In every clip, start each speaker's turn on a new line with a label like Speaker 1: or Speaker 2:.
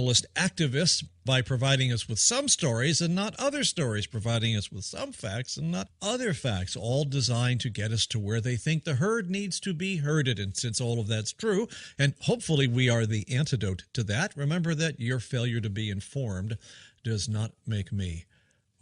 Speaker 1: activists by providing us with some stories and not other stories, providing us with some facts and not other facts, all designed to get us to where they think the herd needs to be herded. And since all of that's true, and hopefully we are the antidote to that, remember that your failure to be informed does not make me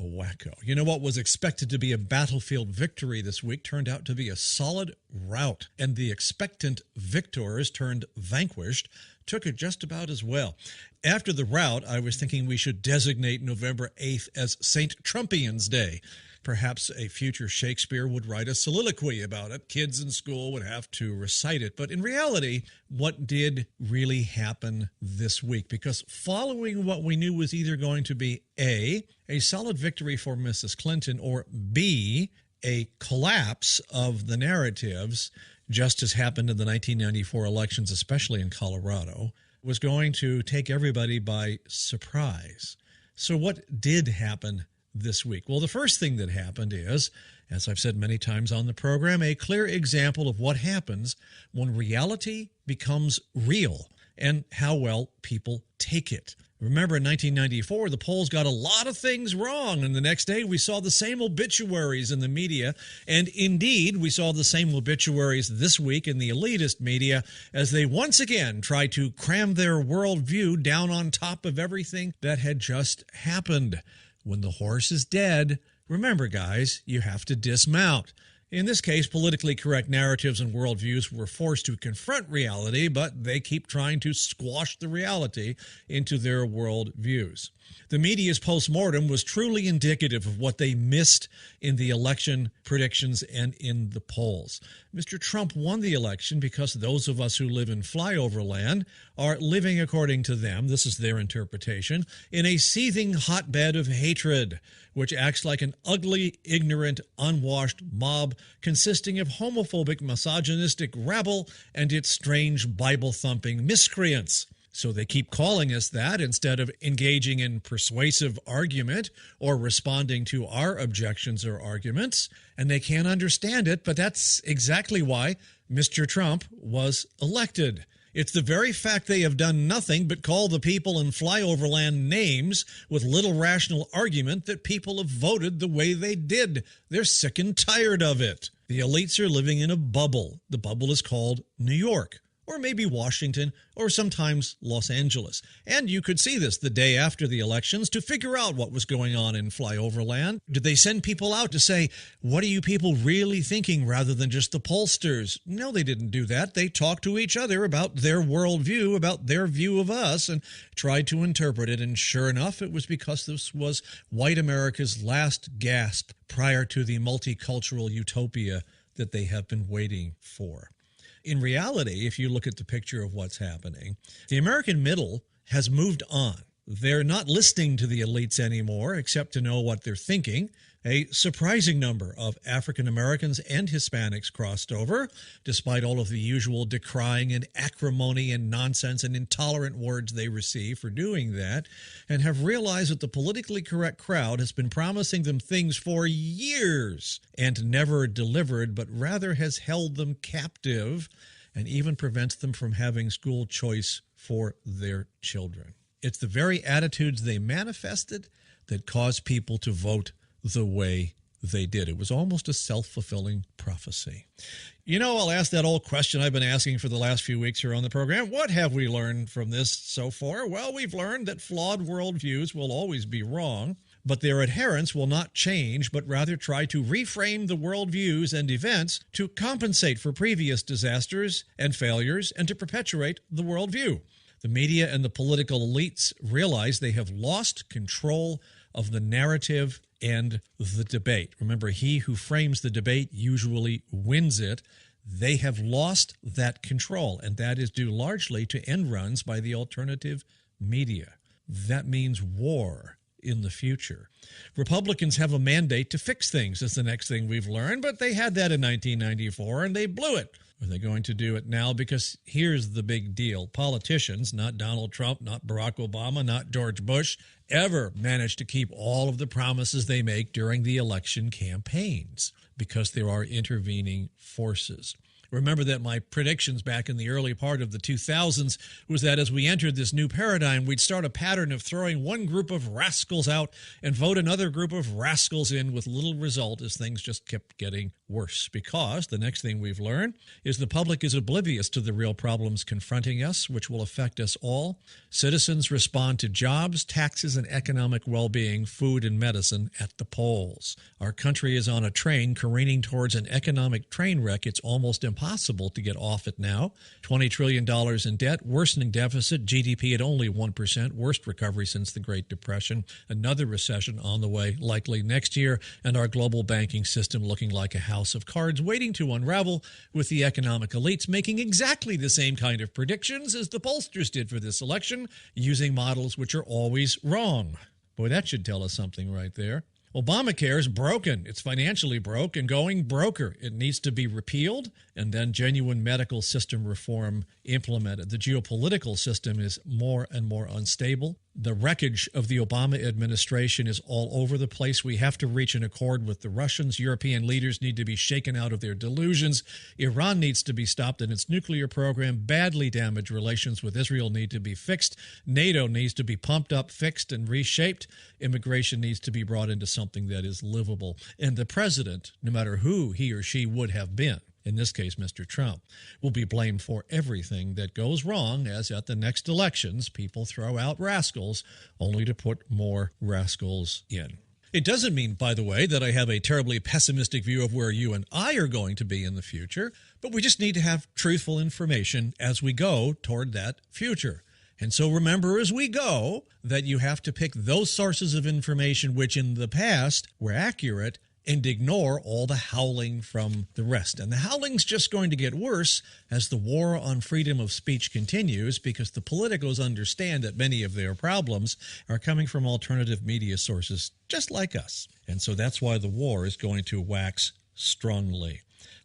Speaker 1: a wacko. You know, what was expected to be a battlefield victory this week turned out to be a solid rout, and the expectant victors turned vanquished took it just about as well. After the rout, I was thinking we should designate November 8th as St. Trumpian's Day. Perhaps a future Shakespeare would write a soliloquy about it. Kids in school would have to recite it. But in reality, what did really happen this week? Because following what we knew was either going to be A, a solid victory for Mrs. Clinton, or B, a collapse of the narratives, just as happened in the 1994 elections, especially in Colorado, was going to take everybody by surprise. So what did happen this week? Well, the first thing that happened is, as I've said many times on the program, a clear example of what happens when reality becomes real and how well people take it. Remember, in 1994, the polls got a lot of things wrong, and the next day we saw the same obituaries in the media, and indeed we saw the same obituaries this week in the elitist media as they once again tried to cram their worldview down on top of everything that had just happened. When the horse is dead, remember, guys, you have to dismount. In this case, politically correct narratives and worldviews were forced to confront reality, but they keep trying to squash the reality into their worldviews. The media's postmortem was truly indicative of what they missed in the election predictions and in the polls. Mr. Trump won the election because those of us who live in flyover land are living, according to them, this is their interpretation, in a seething hotbed of hatred, which acts like an ugly, ignorant, unwashed mob consisting of homophobic, misogynistic rabble and its strange Bible-thumping miscreants. So they keep calling us that instead of engaging in persuasive argument or responding to our objections or arguments. And they can't understand it, but that's exactly why Mr. Trump was elected. It's the very fact they have done nothing but call the people in flyover land names with little rational argument that people have voted the way they did. They're sick and tired of it. The elites are living in a bubble. The bubble is called New York, or maybe Washington, or sometimes Los Angeles. And you could see this the day after the elections to figure out what was going on in flyover land. Did they send people out to say, what are you people really thinking, rather than just the pollsters? No, they didn't do that. They talked to each other about their worldview, about their view of us, and tried to interpret it. And sure enough, it was because this was white America's last gasp prior to the multicultural utopia that they have been waiting for. In reality, if you look at the picture of what's happening, the American middle has moved on. They're not listening to the elites anymore, except to know what they're thinking. A surprising number of African Americans and Hispanics crossed over, despite all of the usual decrying and acrimony and nonsense and intolerant words they receive for doing that, and have realized that the politically correct crowd has been promising them things for years and never delivered, but rather has held them captive and even prevents them from having school choice for their children. It's the very attitudes they manifested that caused people to vote the way they did. It was almost a self-fulfilling prophecy. You know, I'll ask that old question I've been asking for the last few weeks here on the program. What have we learned from this so far? Well, we've learned that flawed worldviews will always be wrong, but their adherents will not change, but rather try to reframe the worldviews and events to compensate for previous disasters and failures and to perpetuate the worldview. The media and the political elites realize they have lost control of the narrative and the debate. Remember, he who frames the debate usually wins it. They have lost that control, and that is due largely to end runs by the alternative media. That means war in the future. Republicans have a mandate to fix things, is the next thing we've learned, but they had that in 1994, and they blew it. Are they going to do it now? Because here's the big deal. Politicians, not Donald Trump, not Barack Obama, not George Bush, ever manage to keep all of the promises they make during the election campaigns because there are intervening forces. Remember that my predictions back in the early part of the 2000s was that as we entered this new paradigm, we'd start a pattern of throwing one group of rascals out and vote another group of rascals in with little result as things just kept getting worse. Because the next thing we've learned is the public is oblivious to the real problems confronting us, which will affect us all. Citizens respond to jobs, taxes, and economic well-being, food, and medicine at the polls. Our country is on a train careening towards an economic train wreck. It's almost impossible to get off it now. $20 trillion in debt, worsening deficit, GDP at only 1%, worst recovery since the Great Depression, another recession on the way, likely next year, and our global banking system looking like a house of cards waiting to unravel, with the economic elites making exactly the same kind of predictions as the pollsters did for this election, using models which are always wrong. Boy, that should tell us something right there. Obamacare is broken. It's financially broke and going broker. It needs to be repealed and then genuine medical system reform implemented. The geopolitical system is more and more unstable. The wreckage of the Obama administration is all over the place. We have to reach an accord with the Russians. European leaders need to be shaken out of their delusions. Iran needs to be stopped in its nuclear program. Badly damaged relations with Israel need to be fixed. NATO needs to be pumped up, fixed, and reshaped. Immigration needs to be brought into something that is livable. And the president, no matter who he or she would have been, in this case, Mr. Trump, will be blamed for everything that goes wrong, as at the next elections, people throw out rascals only to put more rascals in. It doesn't mean, by the way, that I have a terribly pessimistic view of where you and I are going to be in the future, but we just need to have truthful information as we go toward that future. And so remember as we go that you have to pick those sources of information which in the past were accurate and ignore all the howling from the rest. And the howling's just going to get worse as the war on freedom of speech continues, because the politicos understand that many of their problems are coming from alternative media sources just like us. And so that's why the war is going to wax strongly.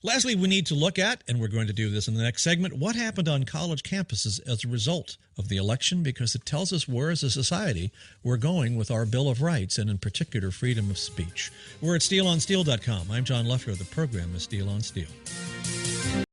Speaker 1: Lastly, we need to look at, and we're going to do this in the next segment, what happened on college campuses as a result of the election, because it tells us where as a society we're going with our Bill of Rights, and in particular freedom of speech. We're at SteelOnSteel.com. I'm John Lefkoe. The program is Steel on Steel.